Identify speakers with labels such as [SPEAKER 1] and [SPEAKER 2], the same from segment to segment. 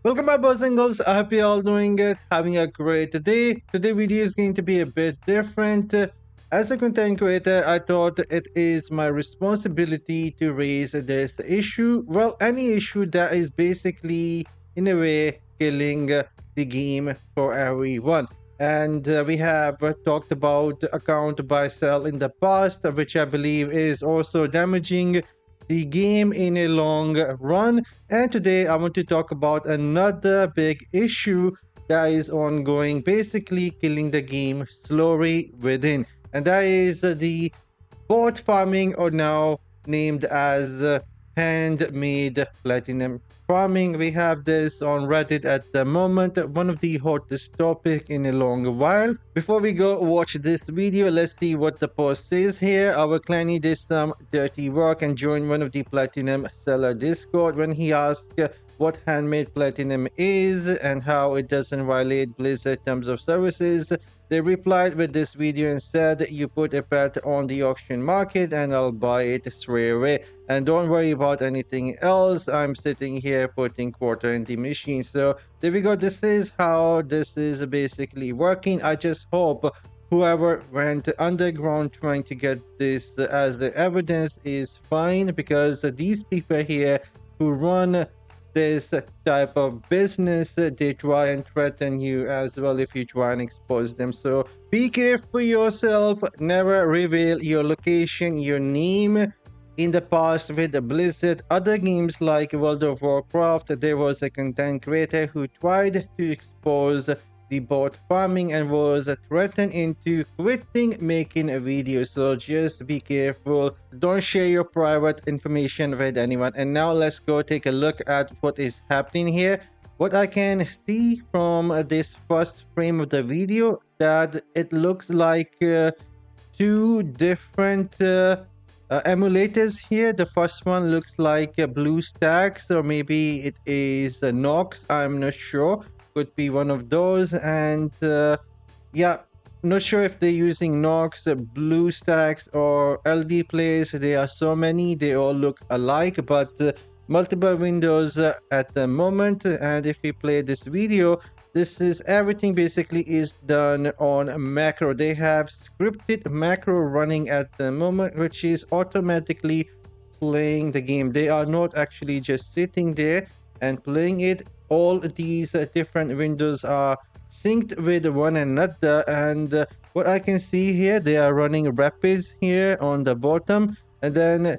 [SPEAKER 1] Welcome my boys and girls. I hope you're all doing it, having a great day. Today video is going to be a bit different. As a content creator, I thought it is my responsibility to raise this issue. Well, any issue that is basically in a way killing the game for everyone. And we have talked about account buy sell in the past, which I believe is also damaging the game in a long run. And today I want to talk about another big issue that is ongoing, basically killing the game slowly within. And that is the bot farming, or now named as handmade platinum farming. We have this on Reddit at the moment, one of the hottest topic in a long while. Before we go watch this video, let's see what the post says here. Our clanny did some dirty work and joined one of the platinum seller Discord when he asked what handmade platinum is and how it doesn't violate Blizzard terms of services. They replied with this video and said, you put a pet on the auction market and I'll buy it straight away. And don't worry about anything else. I'm sitting here putting quarter in the machine. So there we go. This is how this is basically working. I just hope whoever went underground trying to get this as the evidence is fine, because these people here who run this type of business, they try and threaten you as well if you try and expose them. So be careful yourself. Never reveal your location, your name. In the past with the Blizzard other games like World of Warcraft, there was a content creator who tried to expose the bot farming and was threatened into quitting making a video. So just be careful, don't share your private information with anyone. And now let's go take a look at what is happening here. What I can see from this first frame of the video, that it looks like two different emulators here. The first one looks like a BlueStacks, or maybe it is a Nox, I'm not sure. Could be one of those. And yeah, not sure if they're using Nox, BlueStacks, or LD Plays. There are so many, they all look alike, but multiple windows at the moment. And if we play this video, this is everything basically is done on macro. They have scripted macro running at the moment, which is automatically playing the game. They are not actually just sitting there and playing it. All these different windows are synced with one another. And what I can see here, they are running rapids here on the bottom, and then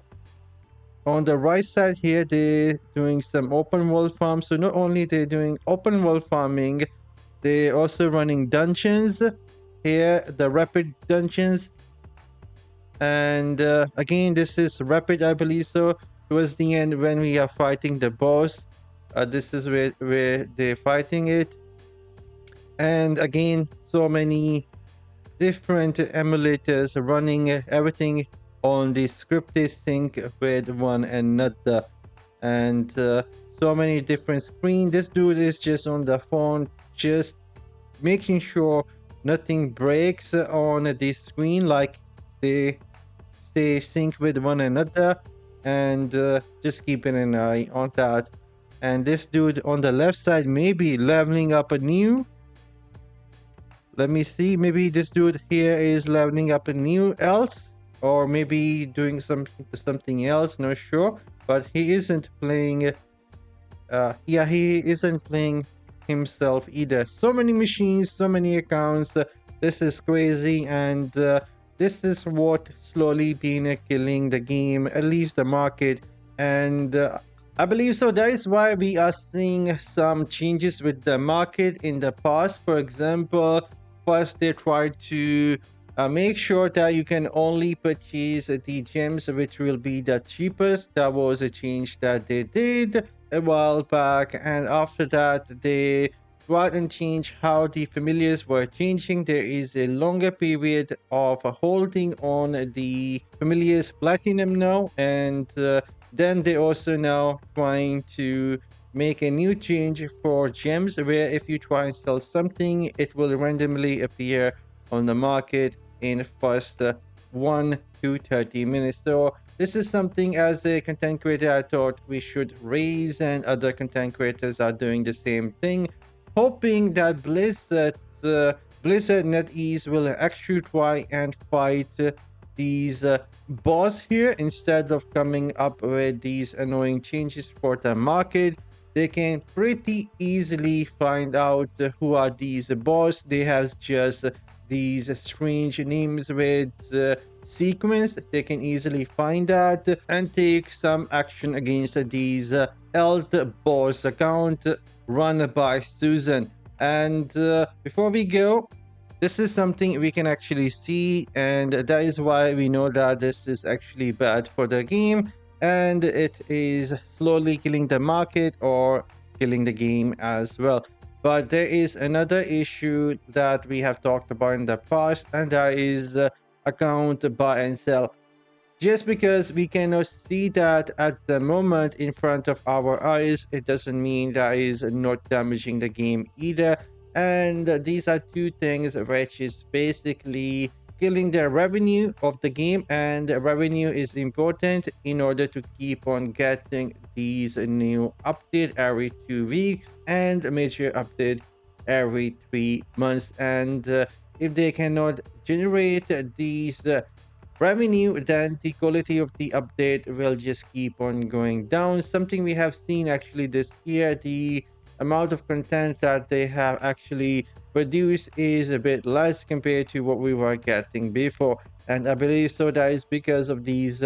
[SPEAKER 1] on the right side here they're doing some open world farm. So not only they're doing open world farming, they're also running dungeons here, the rapid dungeons. And again, this is rapid, I believe. So towards the end when we are fighting the boss, this is where they're fighting it. And again, so many different emulators running everything on the scripted sync with one another. And so many different screens. This dude is just on the phone, just making sure nothing breaks on this screen, like they stay sync with one another, and just keeping an eye on that. And this dude on the left side may be leveling up anew. Let me see, maybe this dude here is leveling up anew else, or maybe doing something else, not sure. But he isn't playing yeah, he isn't playing himself either. So many machines, so many accounts. This is crazy. And this is what slowly been killing the game, at least the market. And I believe so. That is why we are seeing some changes with the market in the past. For example, first they tried to make sure that you can only purchase the gems which will be the cheapest. That was a change that they did a while back. And after that, they tried and change how the familiars were changing. There is a longer period of holding on the familiars platinum now. And then they also now trying to make a new change for gems, where if you try and sell something, it will randomly appear on the market in first 1 to 30 minutes. So this is something as a content creator I thought we should raise, and other content creators are doing the same thing, hoping that Blizzard NetEase will actually try and fight these boss here instead of coming up with these annoying changes for the market. They can pretty easily find out who are these boss. They have just these strange names with sequence. They can easily find that and take some action against these alt boss account run by Susan. And before we go, this is something we can actually see, and that is why we know that this is actually bad for the game, and it is slowly killing the market or killing the game as well. But there is another issue that we have talked about in the past, and that is account buy and sell. Just because we cannot see that at the moment in front of our eyes, it doesn't mean that is not damaging the game either. And these are two things which is basically killing the revenue of the game, and revenue is important in order to keep on getting these new update every 2 weeks and a major update every 3 months. And if they cannot generate these revenue, then the quality of the update will just keep on going down. Something we have seen actually this year, the amount of content that they have actually produced is a bit less compared to what we were getting before. And I believe so that is because of these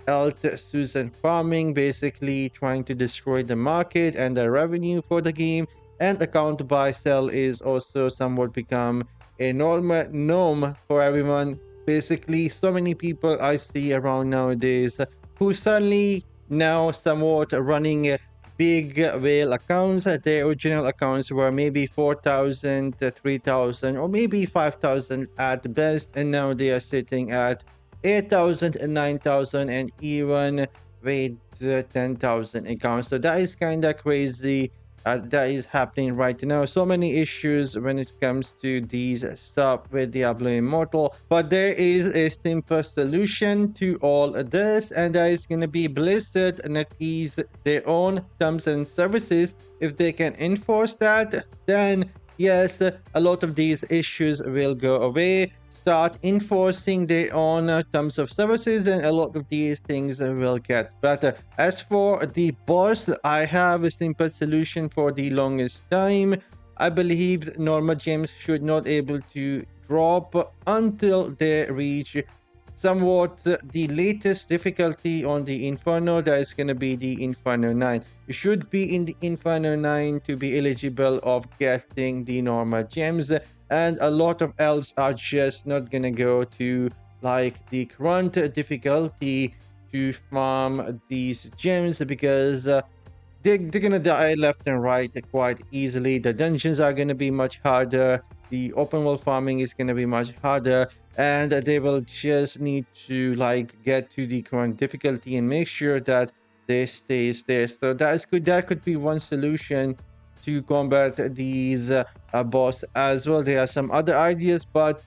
[SPEAKER 1] alt Susan farming, basically trying to destroy the market and the revenue for the game. And account buy sell is also somewhat become a normal norm for everyone. Basically, so many people I see around nowadays who suddenly now somewhat running big whale accounts. Their original accounts were maybe 4,000, 3,000, or maybe 5,000 at best, and now they are sitting at 8,000 and 9,000, and even with 10,000 accounts. So that is kind of crazy. That is happening right now. So many issues when it comes to these stuff with Diablo Immortal, but there is a simple solution to all of this, and that is going to be Blizzard and NetEase their own terms and services. If they can enforce that, then yes, a lot of these issues will go away. Start enforcing their own terms of services, and a lot of these things will get better. As for the boss, I have a simple solution for the longest time. I believe normal gems should not able to drop until they reach somewhat the latest difficulty on the Inferno. That is going to be the Inferno 9. You should be in the Inferno 9 to be eligible of getting the normal gems, and a lot of elves are just not going to go to like the current difficulty to farm these gems, because they're gonna die left and right quite easily. The dungeons are gonna be much harder, the open world farming is gonna be much harder, and they will just need to like get to the current difficulty and make sure that they stays there. So that could be one solution to combat these boss as well. There are some other ideas, but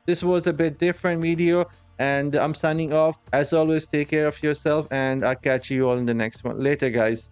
[SPEAKER 1] this was a bit different video, and I'm signing off. As always, take care of yourself, and I'll catch you all in the next one. Later, guys.